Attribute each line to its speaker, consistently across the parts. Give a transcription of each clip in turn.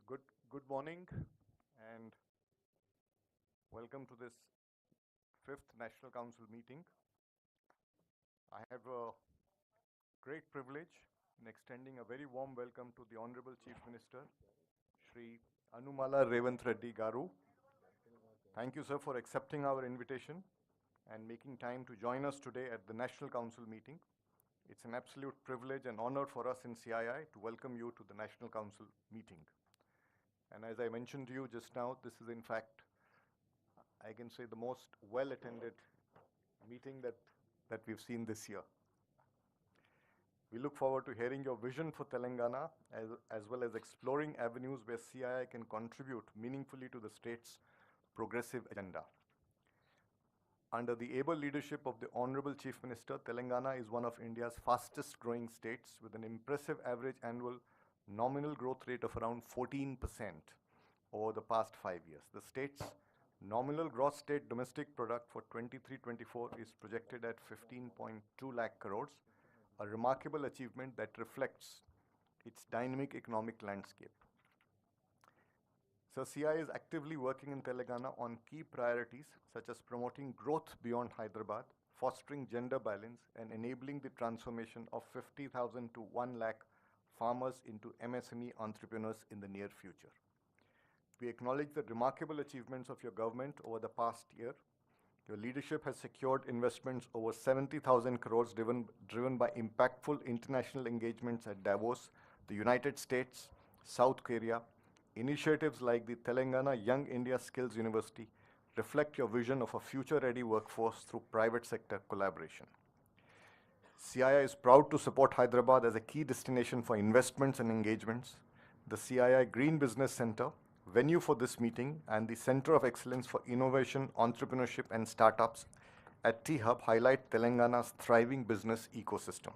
Speaker 1: So good morning and welcome to this fifth National Council meeting. I have a great privilege in extending a very warm welcome to the Honorable Chief Minister, Shri Anumala Revanth Reddy Garu. Thank you, sir, for accepting our invitation and making time to join us today at the National Council meeting. It's an absolute privilege and honor for us in CII to welcome you to the National Council meeting. And as I mentioned to you just now, this is in fact, I can say, the most well-attended meeting that we've seen this year. We look forward to hearing your vision for Telangana as well as exploring avenues where CII can contribute meaningfully to the state's progressive agenda. Under the able leadership of the Honorable Chief Minister, Telangana is one of India's fastest growing states with an impressive average annual nominal growth rate of around 14% over the past 5 years. The state's nominal gross state domestic product for 23-24 is projected at 15.2 lakh crores, a remarkable achievement that reflects its dynamic economic landscape. So CII is actively working in Telangana on key priorities such as promoting growth beyond Hyderabad, fostering gender balance, and enabling the transformation of 50,000 to 1 lakh farmers into MSME entrepreneurs in the near future. We acknowledge the remarkable achievements of your government over the past year. Your leadership has secured investments over 70,000 crores driven by impactful international engagements at Davos, the United States, South Korea. Initiatives like the Telangana Young India Skills University reflect your vision of a future-ready workforce through private sector collaboration. CII is proud to support Hyderabad as a key destination for investments and engagements. The CII Green Business Center, venue for this meeting, and the Center of Excellence for Innovation, Entrepreneurship and Startups at T-Hub highlight Telangana's thriving business ecosystem.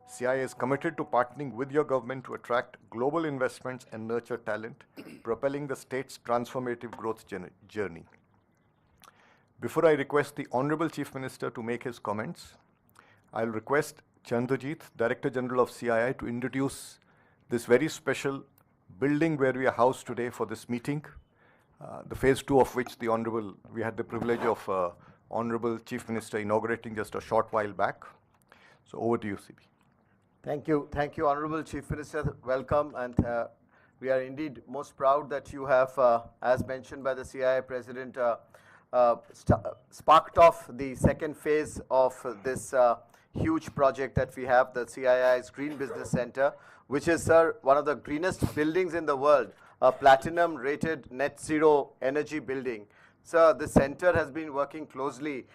Speaker 1: CII is committed to partnering with your government to attract global investments and nurture talent, propelling the state's transformative growth journey. Before I request the Honorable Chief Minister to make his comments, I'll request Chandrajit, Director General of CII, to introduce this very special building where we are housed today for this meeting, the phase 2 of which we had the privilege of Honorable Chief Minister inaugurating just a short while back. So over to you, CB.
Speaker 2: Thank you, Honorable Chief Minister. Welcome, and we are indeed most proud that you have, as mentioned by the CII President, sparked off the second phase of this huge project that we have, the CII's Green Business Center, which is, sir, one of the greenest buildings in the world, a platinum-rated net zero energy building. Sir, the center has been working closely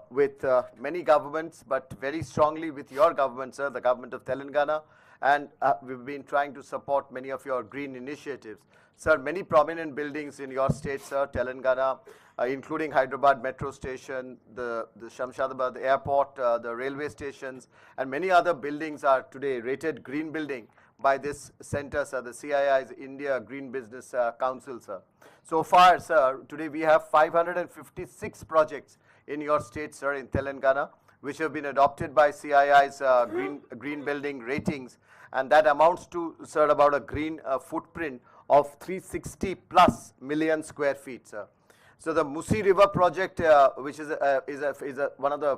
Speaker 2: with many governments, but very strongly with your government, sir, the government of Telangana, and we've been trying to support many of your green initiatives. Sir, many prominent buildings in your state, sir, Telangana, including Hyderabad Metro Station, the Shamshadabad Airport, the railway stations, and many other buildings are today rated green building by this center, sir, the CII's India Green Business Council, sir. So far, sir, today we have 556 projects in your state, sir, in Telangana, which have been adopted by CII's green building ratings, and that amounts to, sir, about a green footprint of 360 plus million square feet, sir. So the Musi River project, which is one of the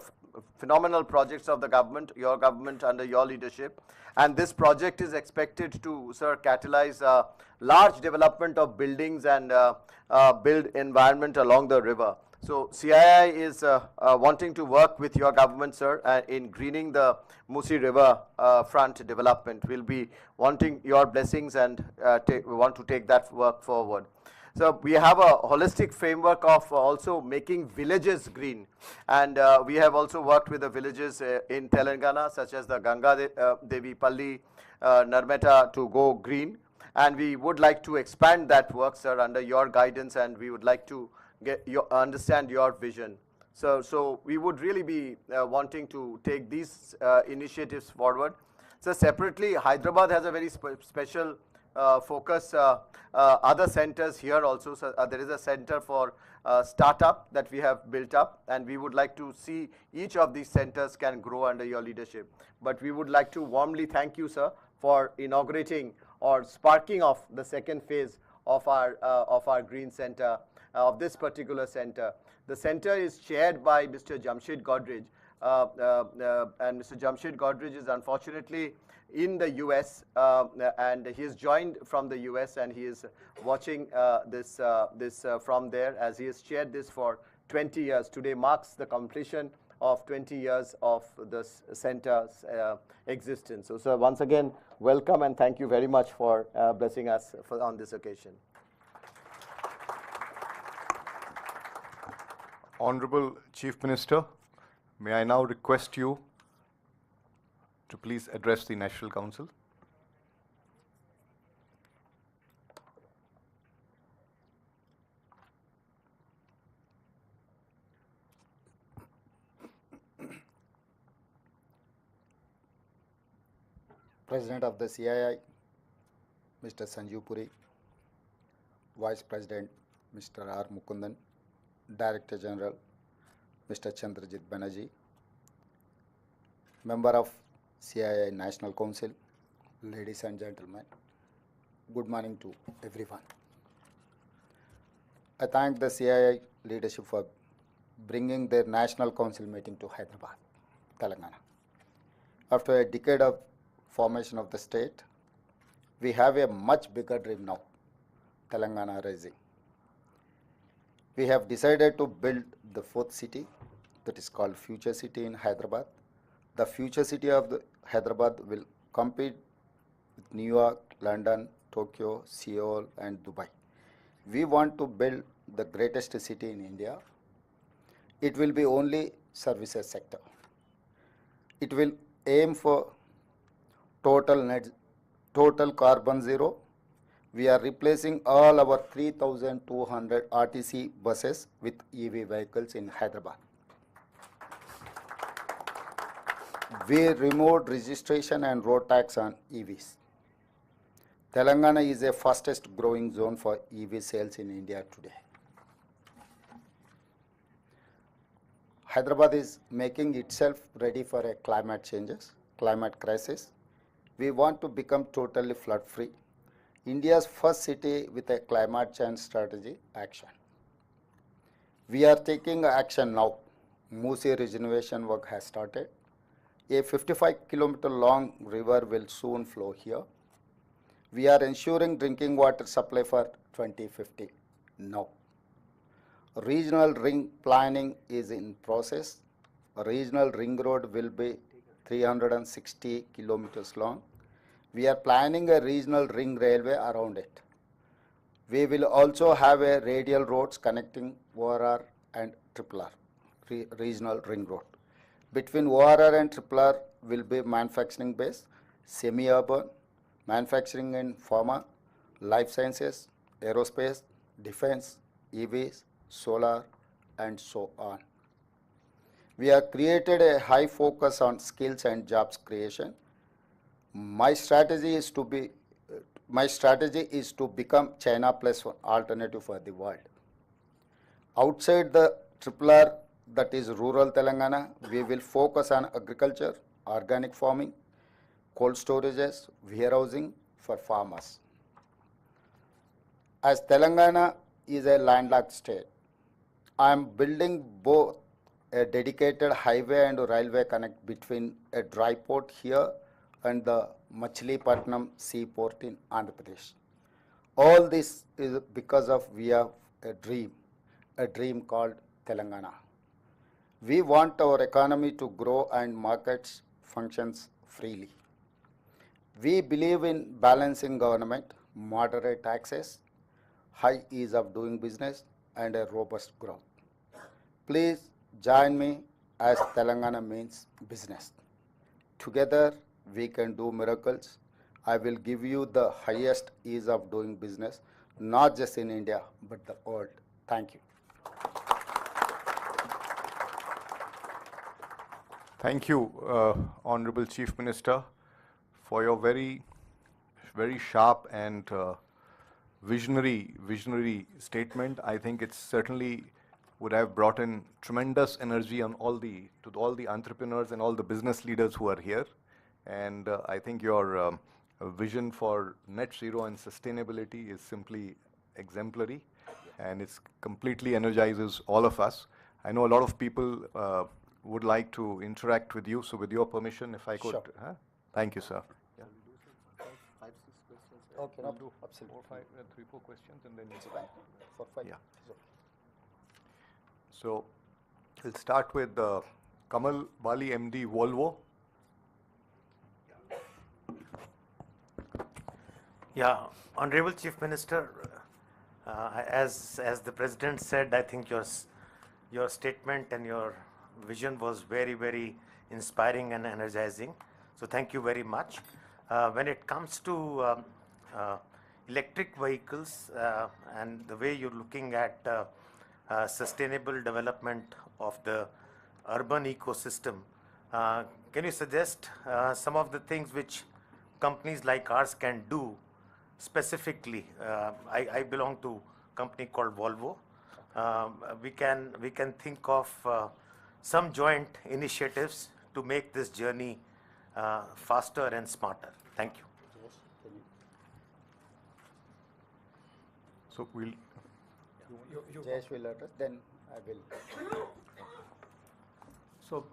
Speaker 2: phenomenal projects of the government, your government under your leadership, and this project is expected to, sir, catalyze large development of buildings and build environment along the river. So CII is wanting to work with your government, sir, in greening the Musi River front development. We'll be wanting your blessings and we want to take that work forward. So we have a holistic framework of also making villages green, and we have also worked with the villages in Telangana, such as the Ganga Devi Palli, Narmeta, to go green, and we would like to expand that work, sir, under your guidance, and we would like to understand your vision. So we would really be wanting to take these initiatives forward. So separately, Hyderabad has a very special focus. Other centers here also. So there is a center for startup that we have built up, and we would like to see each of these centers can grow under your leadership. But we would like to warmly thank you, sir, for inaugurating or sparking off the second phase of our green center, of this particular center. The center is chaired by Mr. Jamshed Godrej, and Mr. Jamshed Godrej is unfortunately in the US, and he is joined from the US, and he is watching this from there, as he has chaired this for 20 years. Today marks the completion of 20 years of this center's existence. So, sir, once again, welcome and thank you very much for blessing us on this occasion.
Speaker 1: Honorable Chief Minister, may I now request you to please address the National Council.
Speaker 3: President of the CII, Mr. Sanjeev Puri, Vice President, Mr. R. Mukundan, Director General, Mr. Chandrajit Banerjee, Member of CII National Council, ladies and gentlemen, good morning to everyone. I thank the CII leadership for bringing their National Council meeting to Hyderabad, Telangana. After a decade of formation of the state, we have a much bigger dream now, Telangana rising. We have decided to build the fourth city, that is called Future City in Hyderabad. The future city of the Hyderabad will compete with New York, London, Tokyo, Seoul and Dubai. We want to build the greatest city in India. It will be only services sector. It will aim for total carbon zero. We are replacing all our 3,200 RTC buses with EV vehicles in Hyderabad. We removed registration and road tax on EVs. Telangana is the fastest growing zone for EV sales in India today. Hyderabad is making itself ready for a climate crisis. We want to become totally flood free. India's first city with a climate change strategy action. We are taking action now. Musi regeneration work has started. A 55-kilometer long river will soon flow here. We are ensuring drinking water supply for 2050 now. Regional ring planning is in process. A regional ring road will be 360 kilometers long. We are planning a regional ring railway around it. We will also have a radial roads connecting ORR and RRR, regional ring road. Between ORR and RRR will be manufacturing base, semi-urban, manufacturing in pharma, life sciences, aerospace, defense, EVs, solar, and so on. We have created a high focus on skills and jobs creation. My strategy is to become China plus one alternative for the world. Outside the RRR, that is rural Telangana, we will focus on agriculture, organic farming, cold storages, warehousing for farmers. As Telangana is a landlocked state, I am building both a dedicated highway and railway connect between a dry port here and the Machilipatnam seaport in Andhra Pradesh. All this is because of we have a dream called Telangana. We want our economy to grow and markets functions freely. We believe in balancing government, moderate taxes, high ease of doing business, and a robust growth. Please join me as Telangana means business. Together we can do miracles. I will give you the highest ease of doing business, not just in India, but the world. Thank you.
Speaker 1: Thank you, Honorable Chief Minister, for your very sharp and visionary statement. I think it certainly would have brought in tremendous energy on all the entrepreneurs and all the business leaders who are here. And I think your vision for net zero and sustainability is simply exemplary, and it's completely energizes all of us. I know a lot of people would like to interact with you, so with your permission, if I could.
Speaker 3: Sure.
Speaker 1: Thank you, sir. Yeah.
Speaker 3: Okay,
Speaker 1: We'll do
Speaker 3: absolutely.
Speaker 1: 3-4 questions, and then
Speaker 3: For 5.
Speaker 1: Yeah. So we'll start with Kamal Bali, MD, Volvo.
Speaker 4: Yeah, Honorable Chief Minister, as the President said, I think your statement and your vision was very inspiring and energizing. So thank you very much. When it comes to electric vehicles and the way you're looking at sustainable development of the urban ecosystem, can you suggest some of the things which companies like ours can do specifically? I belong to a company called Volvo. We can think of some joint initiatives to make this journey faster and smarter. Thank you.
Speaker 1: So we'll.
Speaker 3: Jayesh will address, then I will.
Speaker 5: So,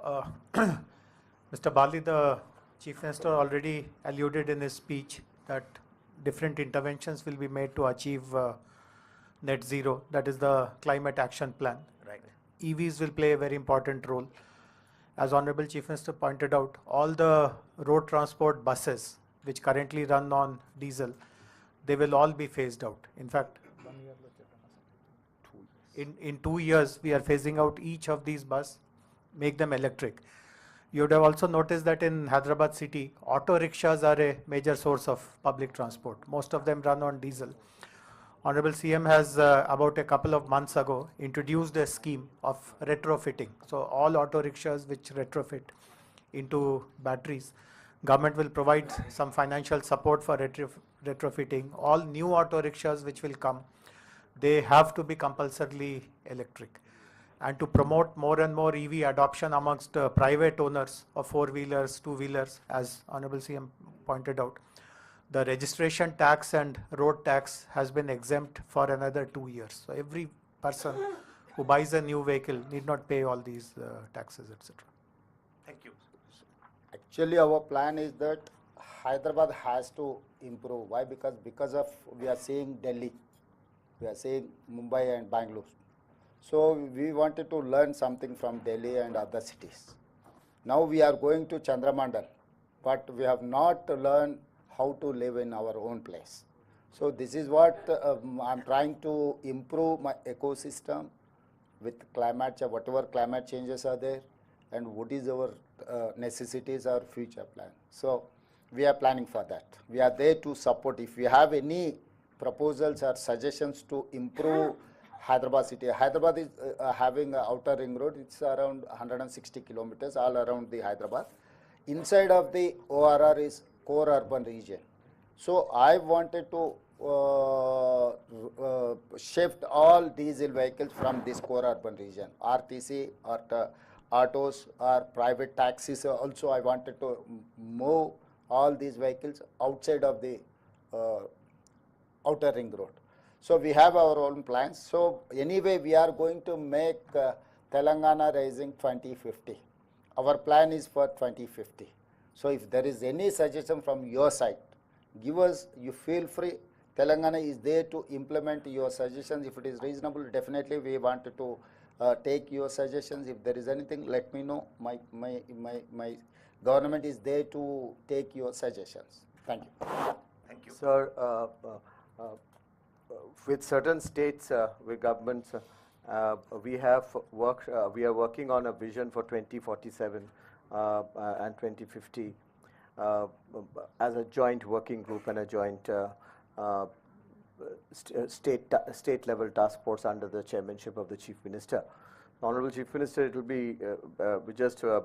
Speaker 5: Mr. Bali, the Chief Minister already alluded in his speech that different interventions will be made to achieve net zero. That is the climate action plan.
Speaker 4: Right.
Speaker 5: EVs will play a very important role. As Honorable Chief Minister pointed out, all the road transport buses which currently run on diesel, they will all be phased out. In fact, in 2 years, we are phasing out each of these buses, make them electric. You would have also noticed that in Hyderabad city, auto rickshaws are a major source of public transport. Most of them run on diesel. Honorable CM has about a couple of months ago introduced a scheme of retrofitting. So all auto rickshaws which retrofit into batteries, government will provide some financial support for retrofitting. All new auto rickshaws which will come, they have to be compulsorily electric. And to promote more and more EV adoption amongst private owners of four-wheelers, two-wheelers, as Honorable CM pointed out, the registration tax and road tax has been exempt for another 2 years. So every person who buys a new vehicle need not pay all these taxes, etc.
Speaker 4: Thank you.
Speaker 3: Actually, our plan is that Hyderabad has to improve. Why? Because of we are seeing Delhi, we are seeing Mumbai and Bangalore. So we wanted to learn something from Delhi and other cities. Now we are going to Chandramandal, but we have not learned how to live in our own place. So this is what I'm trying to improve my ecosystem with climate change, whatever climate changes are there, and what is our necessities or future plan. So we are planning for that. We are there to support. If you have any proposals or suggestions to improve Hyderabad city. Hyderabad is having an outer ring road. It's around 160 kilometers all around the Hyderabad. Inside of the ORR is core urban region. So I wanted to shift all diesel vehicles from this core urban region. RTC or autos or private taxis also I wanted to move all these vehicles outside of the outer ring road. So we have our own plans. So anyway, we are going to make Telangana Rising 2050. Our plan is for 2050. So if there is any suggestion from your side, give us, you feel free. Telangana is there to implement your suggestions. If it is reasonable, definitely we wanted to take your suggestions. If there is anything, let me know. My government is there to take your suggestions. Thank you.
Speaker 4: Thank you.
Speaker 2: Sir, with certain states, with governments, we are working on a vision for 2047 and 2050 as a joint working group and a joint state level task force under the chairmanship of the Chief Minister. Honorable Chief Minister, it will be just a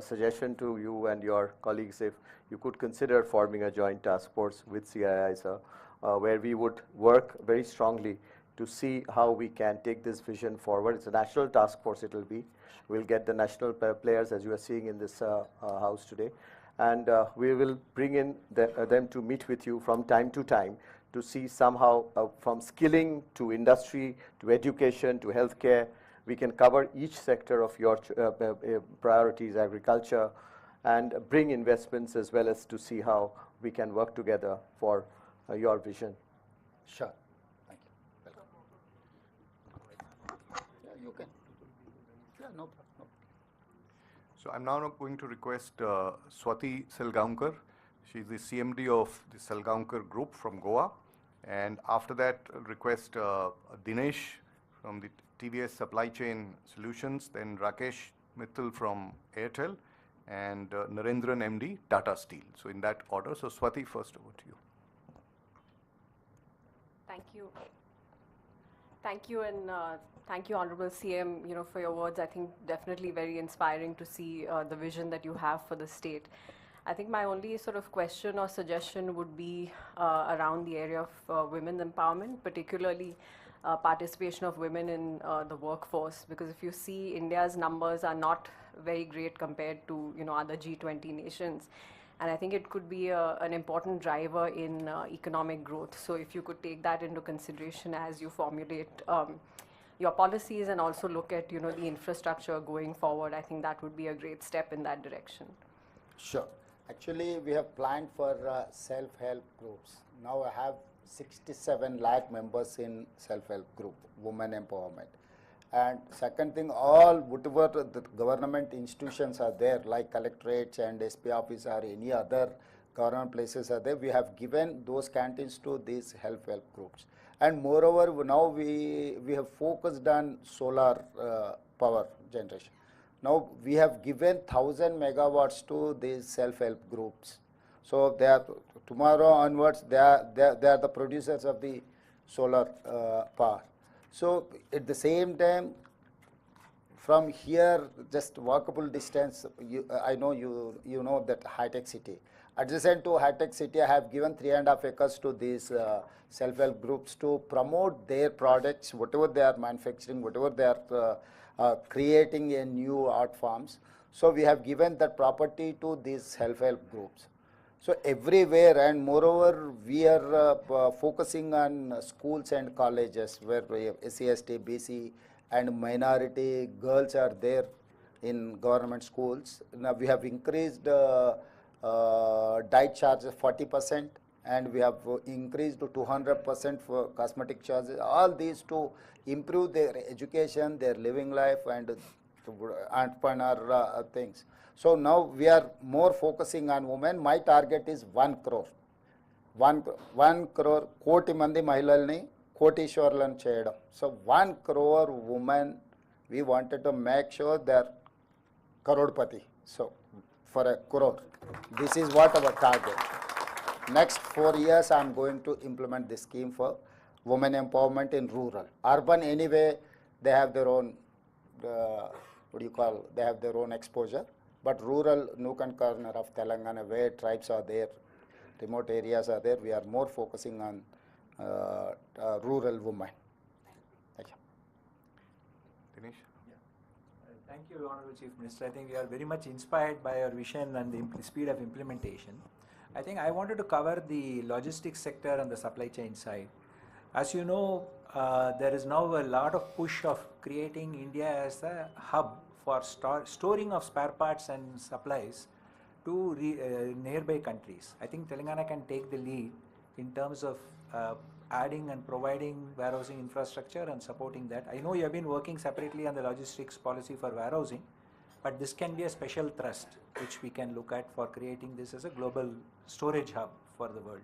Speaker 2: suggestion to you and your colleagues if you could consider forming a joint task force with CII, sir, where we would work very strongly to see how we can take this vision forward. It's a national task force, it will be. We'll get the national players, as you are seeing in this house today, and we will bring in them to meet with you from time to time to see somehow from skilling to industry to education to healthcare, we can cover each sector of your priorities, agriculture, and bring investments as well as to see how we can work together for your vision.
Speaker 3: Sure. Thank you. Welcome. Yeah, you can. Yeah, no problem. No.
Speaker 1: So I'm now going to request Swati Selgaonkar. She's the CMD of the Selgaonkar Group from Goa. And after that, I'll request Dinesh from the TVS Supply Chain Solutions, then Rakesh Mittal from Airtel, and Narendran MD, Tata Steel. So in that order. So Swati, first over to you.
Speaker 6: Thank you. Thank you, and thank you, Honorable CM, for your words. I think definitely very inspiring to see the vision that you have for the state. I think my only sort of question or suggestion would be around the area of women's empowerment, particularly participation of women in the workforce, because if you see, India's numbers are not very great compared to other G20 nations, and I think it could be an important driver in economic growth. So if you could take that into consideration as you formulate your policies and also look at the infrastructure going forward, I think that would be a great step in that direction.
Speaker 3: Sure. Actually, we have planned for self-help groups. Now I have 67 lakh members in self-help group, women empowerment. And second thing, all whatever the government institutions are there, like collectorates and SP office or any other government places are there, we have given those canteens to these self-help groups. And moreover, now we have focused on solar power generation. Now we have given 1,000 megawatts to these self-help groups. So they are, tomorrow onwards, they are the producers of the solar power. So at the same time, from here, just walkable distance, I know you know that high-tech city. Adjacent to high-tech city, I have given 3.5 acres to these self-help groups to promote their products, whatever they are manufacturing, whatever they are creating in new art forms. So we have given that property to these self-help groups. So everywhere, and moreover, we are focusing on schools and colleges where SC, ST, BC and minority girls are there in government schools. Now we have increased diet charges 40%, and we have increased to 200% for cosmetic charges. All these to improve their education, their living life, and entrepreneur things. So now we are more focusing on women. My target is 1 crore. 1 crore, koti mandi mahilalni kotishwarlan cheyadam. So 1 crore women, we wanted to make sure they are crorepati. So for a crore, this is what our target. Next 4 years, I am going to implement this scheme for women empowerment in rural. Urban, anyway, they have their own, they have their own exposure. But rural, nook and corner of Telangana, where tribes are there, remote areas are there, we are more focusing on rural women. Thank you.
Speaker 1: Dinesh?
Speaker 7: Thank you, Honorable Chief Minister. I think we are very much inspired by your vision and the speed of implementation. I think I wanted to cover the logistics sector and the supply chain side. As you know, there is now a lot of push of creating India as a hub for storing of spare parts and supplies to nearby countries. I think Telangana can take the lead in terms of adding and providing warehousing infrastructure and supporting that. I know you have been working separately on the logistics policy for warehousing, but this can be a special thrust which we can look at for creating this as a global storage hub for the world.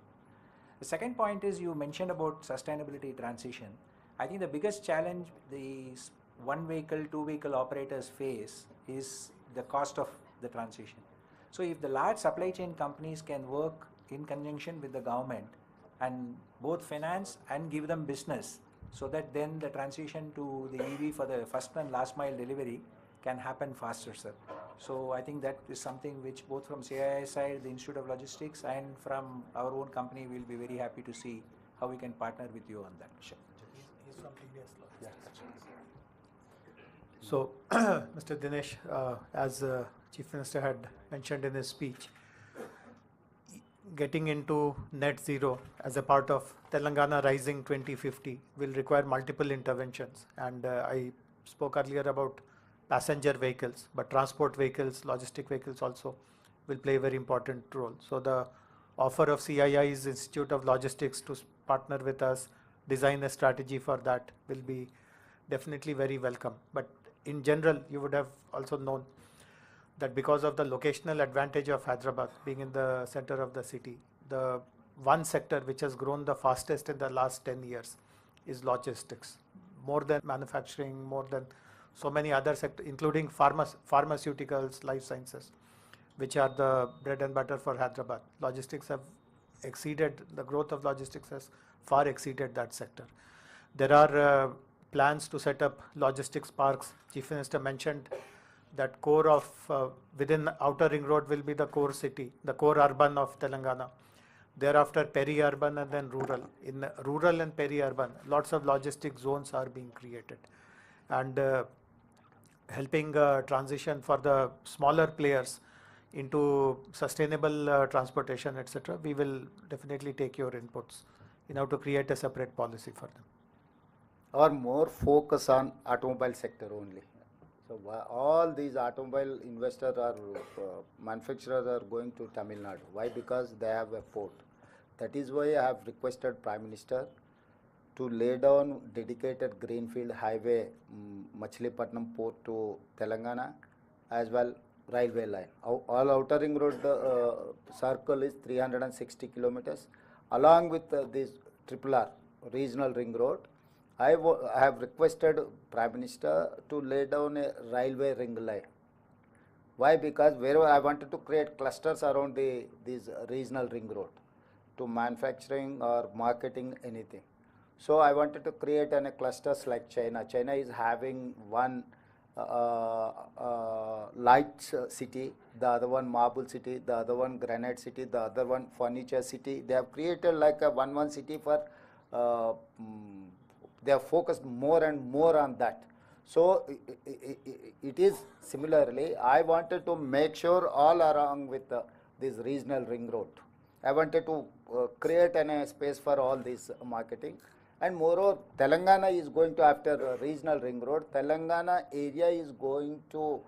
Speaker 7: The second point is you mentioned about sustainability transition. I think the biggest challenge these one vehicle, two vehicle operators face is the cost of the transition. So if the large supply chain companies can work in conjunction with the government and both finance and give them business, so that then the transition to the EV for the first and last mile delivery can happen faster, sir. So I think that is something which both from CII side, the Institute of Logistics, and from our own company, will be very happy to see how we can partner with you on that. Sure.
Speaker 5: He's from TDS Logistics. So, Mr. Dinesh, as Chief Minister had mentioned in his speech, getting into net zero as a part of Telangana Rising 2050 will require multiple interventions. And I spoke earlier about passenger vehicles, but transport vehicles, logistic vehicles also will play a very important role. So the offer of CII's Institute of Logistics to partner with us, design a strategy for that will be definitely very welcome. But in general, you would have also known that because of the locational advantage of Hyderabad being in the center of the city, the one sector which has grown the fastest in the last 10 years is logistics. More than manufacturing, more than so many other sectors, including pharmaceuticals, life sciences, which are the bread and butter for Hyderabad. Logistics have exceeded, the growth of logistics has far exceeded that sector. There are plans to set up logistics parks. Chief Minister mentioned that core of, within Outer Ring Road will be the core city, the core urban of Telangana. Thereafter peri-urban and then rural. In rural and peri-urban, lots of logistic zones are being created. And helping transition for the smaller players into sustainable transportation, etc. We will definitely take your inputs in how to create a separate policy for them.
Speaker 3: Or more focus on automobile sector only. So all these automobile investors or manufacturers are going to Tamil Nadu. Why? Because they have a port. That is why I have requested Prime Minister to lay down dedicated greenfield highway Machilipatnam port to Telangana, as well railway line. All Outer Ring Road circle is 360 kilometers. Along with this RRR, Regional Ring Road, I have requested Prime Minister to lay down a railway ring line. Why? Because wherever I wanted to create clusters around this regional ring road to manufacturing or marketing anything. So I wanted to create clusters like China. China is having one light city, the other one marble city, the other one granite city, the other one furniture city. They have created like a one city for, they have focused more and more on that. So it is similarly, I wanted to make sure all along with this regional ring road. I wanted to create a space for all this marketing. And moreover, Telangana is going to, after regional ring road, Telangana area is going to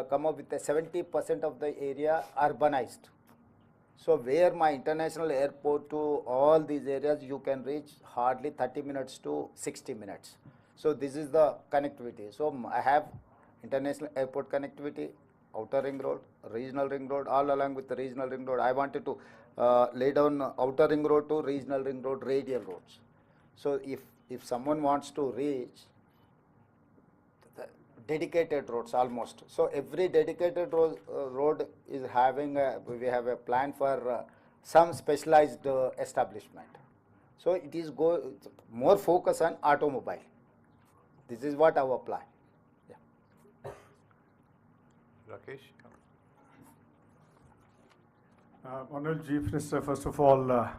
Speaker 3: come up with 70% of the area urbanized. So where my international airport to all these areas, you can reach hardly 30 minutes to 60 minutes. So this is the connectivity. So I have international airport connectivity, outer ring road, regional ring road, all along with the regional ring road. I wanted to lay down outer ring road to regional ring road, radial roads. So if someone wants to reach the dedicated roads almost. So every dedicated road is having we have a plan for some specialized establishment. So it is more focus on automobile. This is what our plan. Yeah.
Speaker 1: Rakesh?
Speaker 8: Honorable Chief Minister, first of all,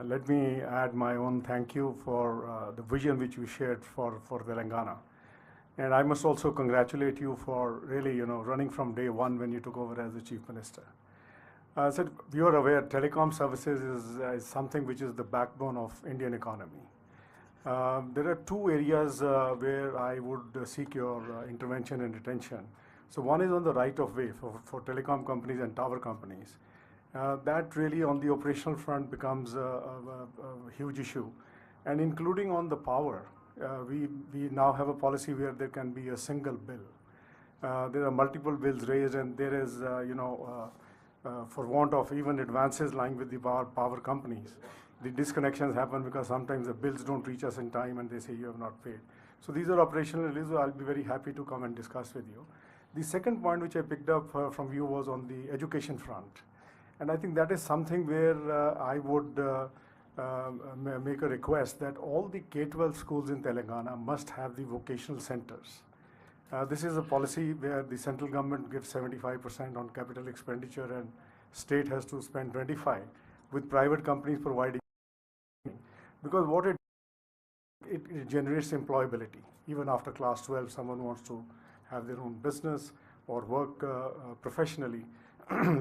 Speaker 8: let me add my own thank you for the vision which you shared for Telangana. And I must also congratulate you for really, running from day one when you took over as the Chief Minister. So you are aware, telecom services is something which is the backbone of Indian economy. There are two areas where I would seek your intervention and attention. So one is on the right of way for telecom companies and tower companies. That really on the operational front becomes a huge issue. And including on the power, we now have a policy where there can be a single bill. There are multiple bills raised, and there is, for want of even advances lying with the power companies, the disconnections happen because sometimes the bills don't reach us in time and they say you have not paid. So these are operational issues. I'll be very happy to come and discuss with you. The second point which I picked up from you was on the education front. And I think that is something where I would make a request that all the K-12 schools in Telangana must have the vocational centers. This is a policy where the central government gives 75% on capital expenditure and state has to spend 25%, with private companies providing. Because what it generates employability. Even after class 12, someone wants to have their own business or work professionally,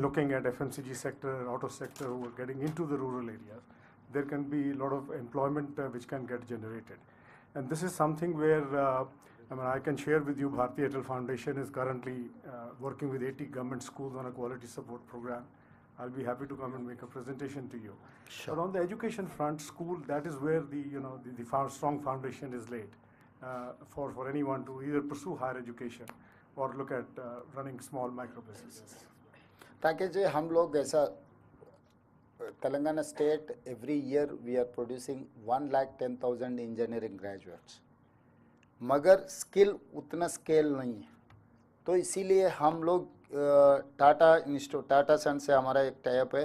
Speaker 8: looking at FMCG sector, auto sector, who are getting into the rural areas, there can be a lot of employment which can get generated. And this is something where I can share with you, Bharti Airtel Foundation is currently working with 80 government schools on a quality support program. I'll be happy to come and make a presentation to you.
Speaker 2: Sure.
Speaker 8: But on the education front, school, that is where the strong foundation is laid for anyone to either pursue higher education or look at running small micro businesses.
Speaker 3: ताकि जी हम लोग ऐसा Telangana state every year we are producing 1,10,000 engineering graduates, मगर skill उतना scale नहीं है, तो इसीलिए हम लोग टाटा सन से हमारा एक टाइप है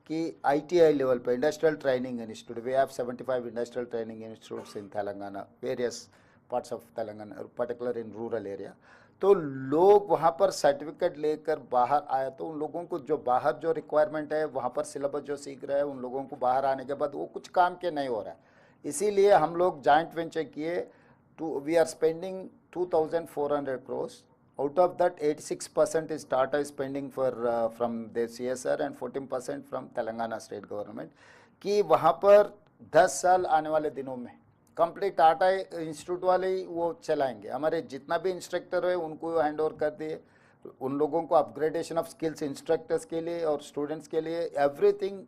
Speaker 3: कि ITI लेवल पे industrial training institute, we have 75 industrial training institutes in Telangana, various parts of Telangana, particular in rural area. तो लोग वहाँ पर सर्टिफिकेट लेकर बाहर आए, तो उन लोगों को जो बाहर जो रिक्वायरमेंट है वहाँ पर सिलेबस जो सीख रहे हैं, उन लोगों को बाहर आने के बाद वो कुछ काम के नहीं हो रहा है. इसीलिए हम लोग जॉइंट वेंचर किए, we are spending 2,400 crores. Out of that, 86% is Tata is spending for from the CSR and 14% from Telangana state government. कि वहाँ पर 10 साल आने वाले दिनों में कंप्लीट टाटा इंस्टीट्यूट वाले ही वो चलाएंगे. हमारे जितना भी इंस्ट्रक्टर है उनको हैंड ओवर कर दिए, उन लोगों को अपग्रेडेशन ऑफ स्किल्स इंस्ट्रक्टर्स के लिए और स्टूडेंट्स के लिए एवरीथिंग,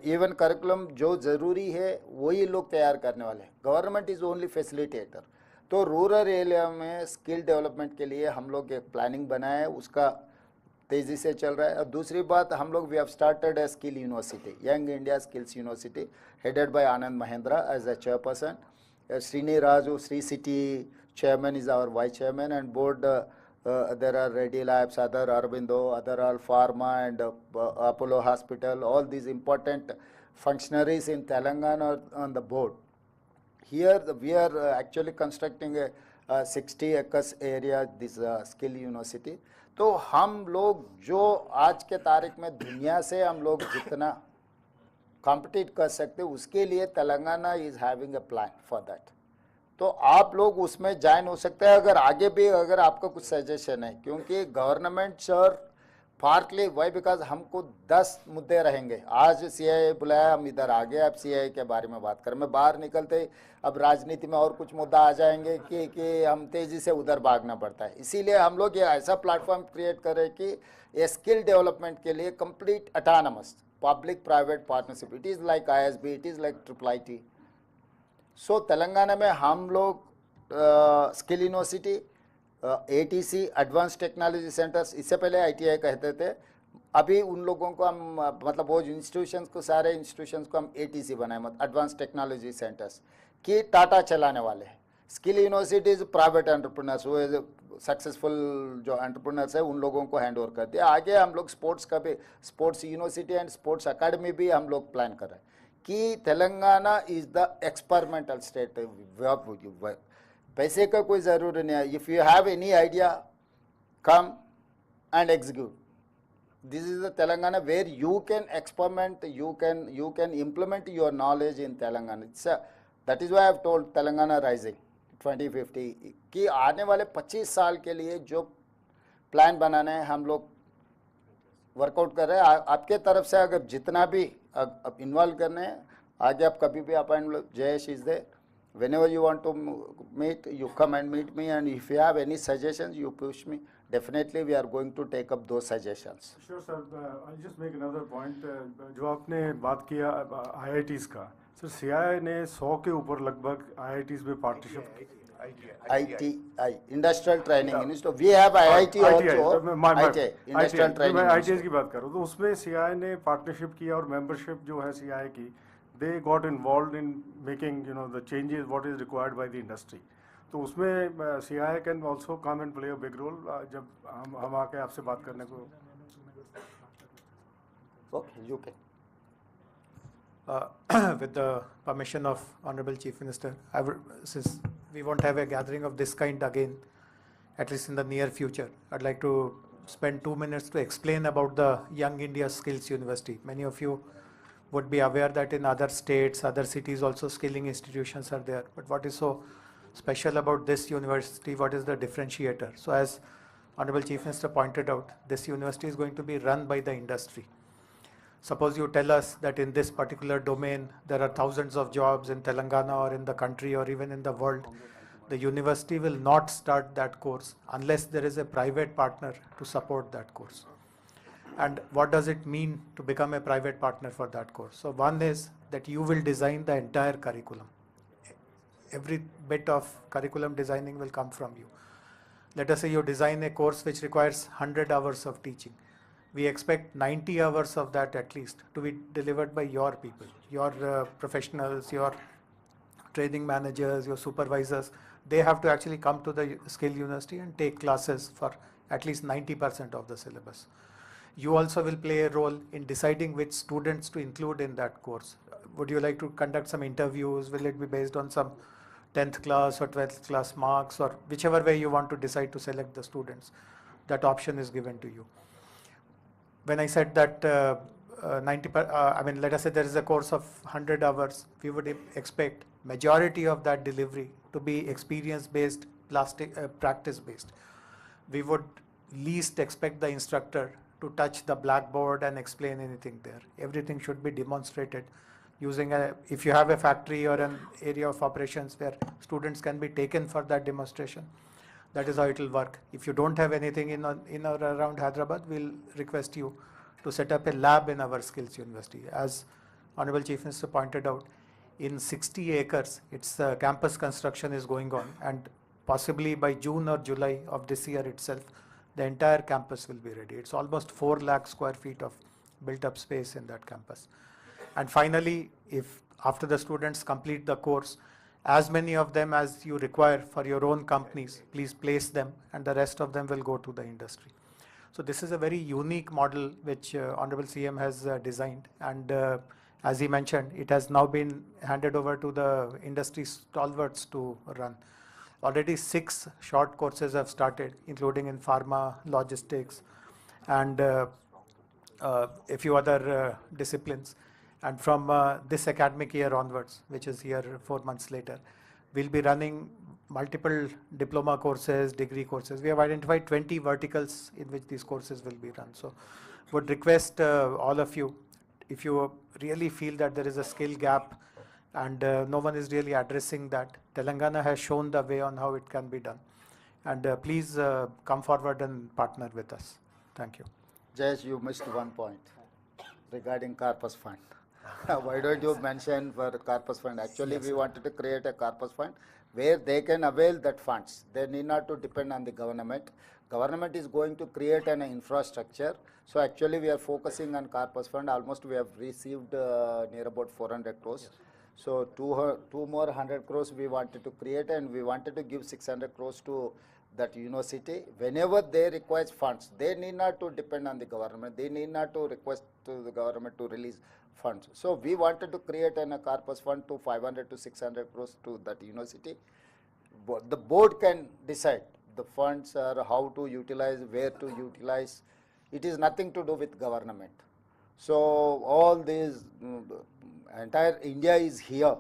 Speaker 3: इवन करिकुलम जो ज़रूरी है वही लोग तैयार करने वाले हैं. Government is only facilitator. तो रूरल एरिया में स्किल डेवलपमेंट के लिए हम लोग एक प्लानिंग बनाया है, उसका तेज़ी से चल रहा है. और दूसरी बात, हम लोग we have started a skill university, young India skills university, headed by Anand Mahindra as a chairperson. Srini Raju, Sri City chairman is our vice chairman, and board there are Reddy Labs, other Aurobindo, other all Pharma and Apollo Hospital, all these important functionaries in Telangana on the board. Here we are actually constructing a 60 acres area, this skill university. तो हम लोग जो आज के तारीख में दुनिया से हम लोग जितना कॉम्पिटिट कर सकते उसके लिए Telangana is having a plan for that. तो आप लोग उसमें ज्वाइन हो सकते हैं अगर आगे भी अगर आपका कुछ सजेशन है, क्योंकि government sir partly why because हमको 10 मुद्दे रहेंगे. आज CII बुलाया, हम इधर आ गए, अब CII के बारे में बात करें. मैं बाहर निकलते अब राजनीति में और कुछ मुद्दा आ जाएंगे कि हम तेज़ी से उधर भागना पड़ता है. इसीलिए हम लोग ये ऐसा प्लेटफॉर्म क्रिएट करें कि ये स्किल डेवलपमेंट के लिए complete autonomous public private partnership, it is like ISB, it is like IIIT. सो तेलंगाना में हम लोग skill university, ATC advance technology centres, इससे पहले ITI कहते थे, अभी उन लोगों को हम मतलब वो इंस्टीट्यूशंस को सारे इंस्टीट्यूशंस को हम ATC बनाए, मतलब एडवांस टेक्नोलॉजी सेंटर्स कि टाटा चलाने वाले हैं. स्किल यूनिवर्सिटीज़ प्राइवेट एंटरप्रेन्योर्स, वो सक्सेसफुल जो एंटरप्रेन्योर्स है उन लोगों को हैंड ओवर कर दिया. आगे हम लोग स्पोर्ट्स का भी, sports university and sports academy भी हम लोग प्लान कर रहे हैं कि Telangana is the experimental state. पैसे का कोई ज़रूरी नहीं है. If you have any idea come and execute. This is the Telangana where you can experiment, you can implement your knowledge in Telangana. That is why I have told Telangana Rising 2050 कि आने वाले 25 साल के लिए जो plan बनाना है हम लोग वर्कआउट कर रहे हैं. आपके तरफ से अगर जितना भी इन्वॉल्व करने हैं, आगे आप कभी भी appoint, Jayesh is there, whenever you want to meet, you come and meet me, and if you have any suggestions, you push me. Definitely we are going to take up those suggestions.
Speaker 8: Sure sir, I'll just make another point. जो आपने बात किया IITs का, sir CII ने 100 के ऊपर लगभग IITs में partnership
Speaker 3: ITI, Industrial Training Institute. We have IIT also. ITI, Industrial Training
Speaker 8: मैं ITIs
Speaker 3: Institute.
Speaker 8: की बात कर रहा हूँ, तो उसमें CII ने पार्टनरशिप किया और मेंबरशिप जो है CII की, they got involved in making the changes what is required by the industry. तो उसमें CII can also come and play a big role जब हम आके आपसे बात करने को.
Speaker 3: Okay, you can.
Speaker 5: With the permission of Honorable Chief Minister, since we won't have a gathering of this kind again, at least in the near future, I'd like to spend 2 minutes to explain about the Young India Skills University. Many of you would be aware that in other states, other cities also skilling institutions are there. But what is so special about this university? What is the differentiator? So as Honorable Chief Minister pointed out, this university is going to be run by the industry. Suppose you tell us that in this particular domain, there are thousands of jobs in Telangana or in the country or even in the world. The university will not start that course unless there is a private partner to support that course. And what does it mean to become a private partner for that course? So one is that you will design the entire curriculum. Every bit of curriculum designing will come from you. Let us say you design a course which requires 100 hours of teaching. We expect 90 hours of that at least to be delivered by your people, your professionals, your training managers, your supervisors. They have to actually come to the skill university and take classes for at least 90% of the syllabus. You also will play a role in deciding which students to include in that course. Would you like to conduct some interviews? Will it be based on some 10th class or 12th class marks, or whichever way you want to decide to select the students? That option is given to you. When I said that let us say there is a course of 100 hours, we would expect majority of that delivery to be experience-based, practice-based. We would least expect the instructor to touch the blackboard and explain anything there. Everything should be demonstrated using if you have a factory or an area of operations where students can be taken for that demonstration, that is how it will work. If you don't have anything in or around Hyderabad, we'll request you to set up a lab in our skills university. As Honorable Chief Minister pointed out, in 60 acres, its campus construction is going on, and possibly by June or July of this year itself, the entire campus will be ready. It's almost 4 lakh square feet of built up space in that campus. And finally, if after the students complete the course, as many of them as you require for your own companies, please place them, and the rest of them will go to the industry. So this is a very unique model which Honorable CM has designed, and as he mentioned, it has now been handed over to the industry stalwarts to run. Already 6 short courses have started, including in pharma, logistics, and a few other disciplines. And from this academic year onwards, which is here 4 months later, we'll be running multiple diploma courses, degree courses. We have identified 20 verticals in which these courses will be run. So would request all of you, if you really feel that there is a skill gap and no one is really addressing that, Telangana has shown the way on how it can be done. And please come forward and partner with us. Thank you.
Speaker 3: Jayesh, you missed one point regarding corpus fund. Why don't you mention for corpus fund? Actually, we wanted to create a corpus fund where they can avail that funds. They need not to depend on the government. Government is going to create an infrastructure. So actually, we are focusing on corpus fund. Almost we have received near about 400 crores. So two more 100 crores we wanted to create, and we wanted to give 600 crores to that university. Whenever they require funds, they need not to depend on the government. They need not to request to the government to release funds. So we wanted to create a corpus fund to 500 to 600 crores to that university. The board can decide the funds or how to utilize, where to utilize. It is nothing to do with government. So all these, entire India is here.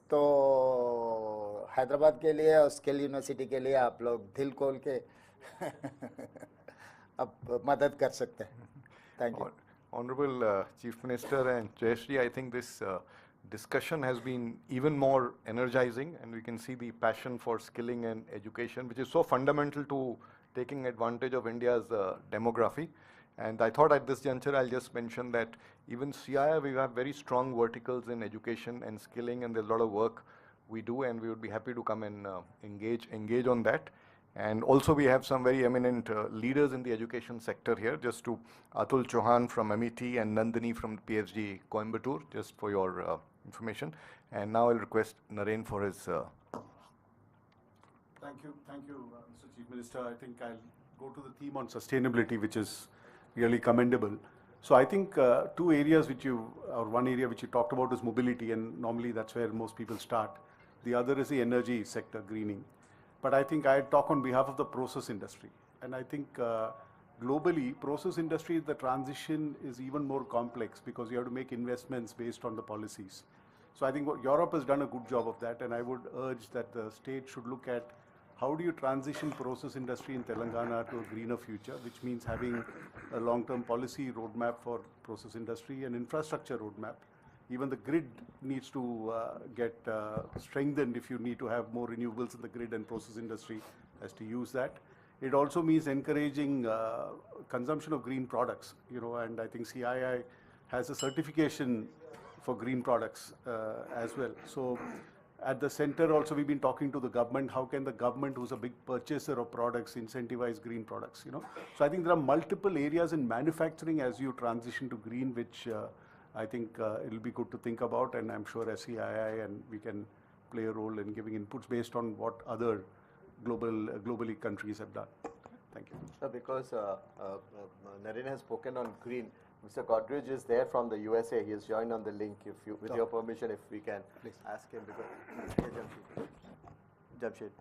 Speaker 3: तो हैदराबाद के लिए और skill university के लिए आप लोग दिल खोल के अब मदद कर सकते हैं. Thank you.
Speaker 1: Honorable Chief Minister and Jayashree, I think this discussion has been even more energizing, and we can see the passion for skilling and education, which is so fundamental to taking advantage of India's demography. And I thought at this juncture I'll just mention that even CII, we have very strong verticals in education and skilling, and there's a lot of work we do, and we would be happy to come and engage on that. And also we have some very eminent leaders in the education sector here, just to Atul Chauhan from MET and Nandini from PhD Coimbatore, just for your information. And now I'll request Naren for his...
Speaker 8: Thank you, Mr. Chief Minister. I think I'll go to the theme on sustainability, which is really commendable. So I think two areas one area which you talked about is mobility, and normally that's where most people start. The other is the energy sector, greening. But I think I talk on behalf of the process industry. And I think globally, process industry, the transition is even more complex because you have to make investments based on the policies. So I think Europe has done a good job of that, and I would urge that the state should look at how do you transition process industry in Telangana to a greener future, which means having a long-term policy roadmap for process industry and infrastructure roadmap. Even the grid needs to get strengthened if you need to have more renewables in the grid, and process industry has to use that. It also means encouraging consumption of green products, and I think CII has a certification for green products as well. So at the center also we've been talking to the government, how can the government, who's a big purchaser of products, incentivize green products, So I think there are multiple areas in manufacturing as you transition to green, which I think it'll be good to think about, and I'm sure as CII and we can play a role in giving inputs based on what other globally countries have done. Thank you.
Speaker 2: Sir, because Naren has spoken on green, Mr. Godrej is there from the USA. He has joined on the link. If you, with your permission, if we can please ask him. Because Jamshed.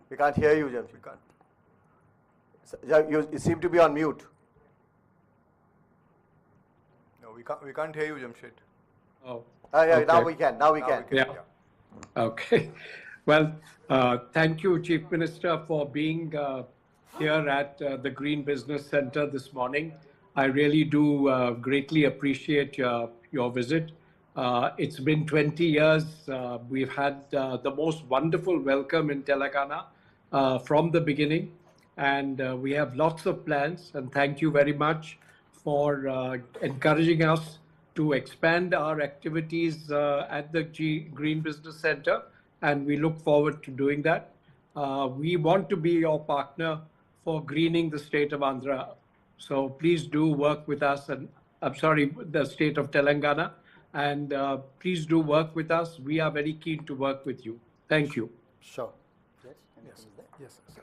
Speaker 2: We can't hear you, Jamshed. We can't. You seem to be on mute.
Speaker 1: No, we can't hear you, Jamshed.
Speaker 9: Oh.
Speaker 2: Yeah,
Speaker 9: okay.
Speaker 2: Now we can. Now we can.
Speaker 9: Yeah. Okay. Well, thank you, Chief Minister, for being here at the Green Business Center this morning. I really do greatly appreciate your visit. It's been 20 years. We've had the most wonderful welcome in Telangana from the beginning, and we have lots of plans. And thank you very much for encouraging us to expand our activities at the Green Business Center, and we look forward to doing that. We want to be your partner for greening the state of Andhra. So please do work with us, and the state of Telangana, and please do work with us. We are very keen to work with you. Thank you.
Speaker 3: Sure.
Speaker 5: Yes, sir.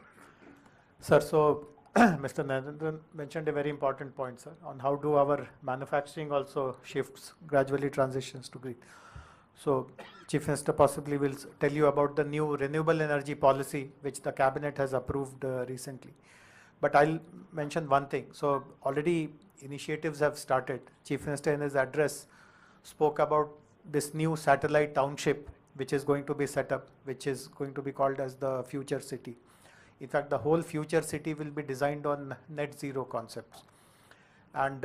Speaker 5: Sir, so Mr. Narendran mentioned a very important point, sir, on how do our manufacturing also shifts, gradually transitions to green. So Chief Minister possibly will tell you about the new renewable energy policy which the cabinet has approved recently. But I'll mention one thing. So already initiatives have started. Chief Minister in his address spoke about this new satellite township which is going to be set up, which is going to be called as the future city. In fact, the whole future city will be designed on net zero concepts. And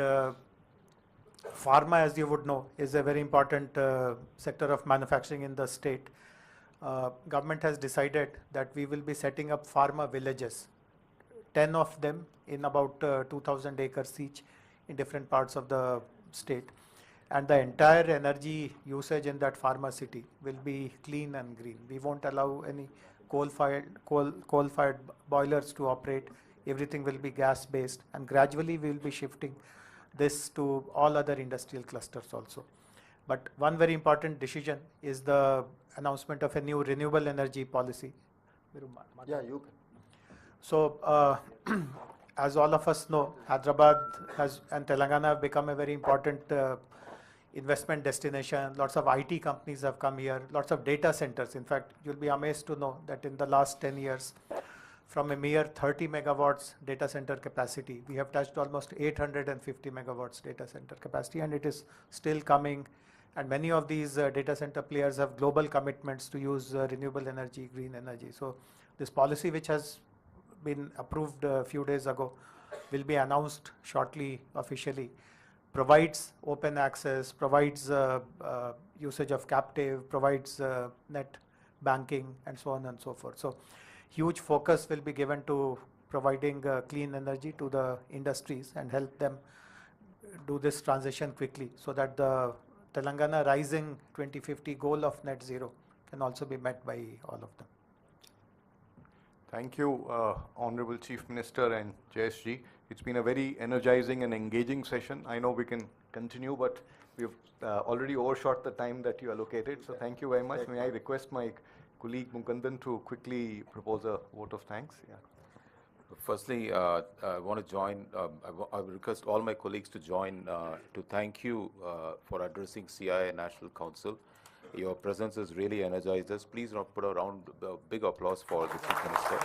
Speaker 5: pharma, as you would know, is a very important sector of manufacturing in the state. Government has decided that we will be setting up pharma villages, 10 of them in about 2,000 acres each in different parts of the state. And the entire energy usage in that pharma city will be clean and green. We won't allow any coal-fired boilers to operate. Everything will be gas-based, and gradually we will be shifting this to all other industrial clusters also. But one very important decision is the announcement of a new renewable energy policy.
Speaker 2: Yeah, you can.
Speaker 5: So, as all of us know, Hyderabad and Telangana have become a very important investment destination. Lots of IT companies have come here, lots of data centers. In fact, you'll be amazed to know that in the last 10 years, from a mere 30 megawatts data center capacity, we have touched almost 850 megawatts data center capacity, and it is still coming. And many of these data center players have global commitments to use renewable energy, green energy. So this policy, which has been approved a few days ago, will be announced shortly officially, provides open access, provides usage of captive, provides net banking, and so on and so forth. So huge focus will be given to providing clean energy to the industries and help them do this transition quickly so that the Telangana rising 2050 goal of net zero can also be met by all of them.
Speaker 1: Thank you, Honorable Chief Minister and JSG. It's been a very energizing and engaging session. I know we can continue, but we've already overshot the time that you allocated. So thank you very much. May I request my colleague Mukundan to quickly propose a vote of thanks? Yeah.
Speaker 10: Firstly, I want to join, I will request all my colleagues to join to thank you for addressing CII National Council. Your presence has really energized us. Please put a round, big applause for the Chief Minister.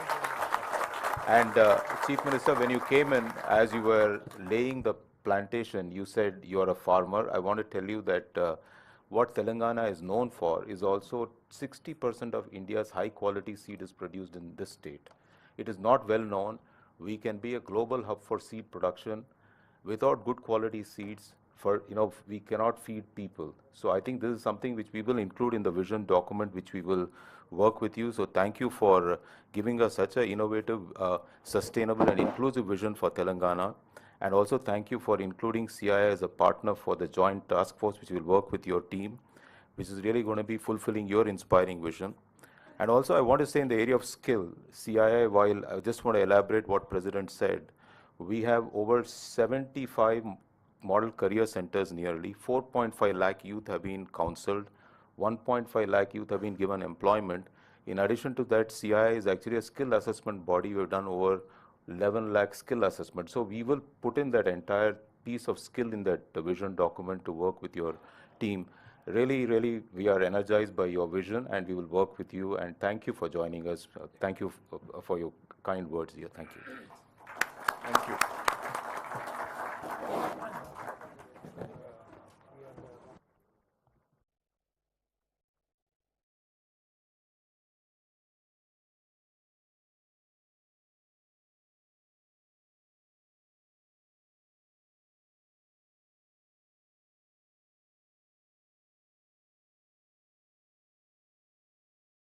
Speaker 10: And Chief Minister, when you came in, as you were laying the plantation, you said you are a farmer. I want to tell you that what Telangana is known for is also 60% of India's high quality seed is produced in this state. It is not well known. We can be a global hub for seed production. Without good quality seeds, we cannot feed people. So I think this is something which we will include in the vision document, which we will work with you. So thank you for giving us such an innovative, sustainable and inclusive vision for Telangana. And also thank you for including CII as a partner for the joint task force, which will work with your team, which is really going to be fulfilling your inspiring vision. And also I want to say in the area of skill, CII, while I just want to elaborate what President said, we have over 75 model career centers nearly, 4.5 lakh youth have been counseled, 1.5 lakh youth have been given employment. In addition to that, CII is actually a skill assessment body. We've done over 11 lakh skill assessments. So we will put in that entire piece of skill in that vision document to work with your team. Really, really, we are energized by your vision and we will work with you, and thank you for joining us. Thank you for your kind words here. Thank you.
Speaker 1: Thank you.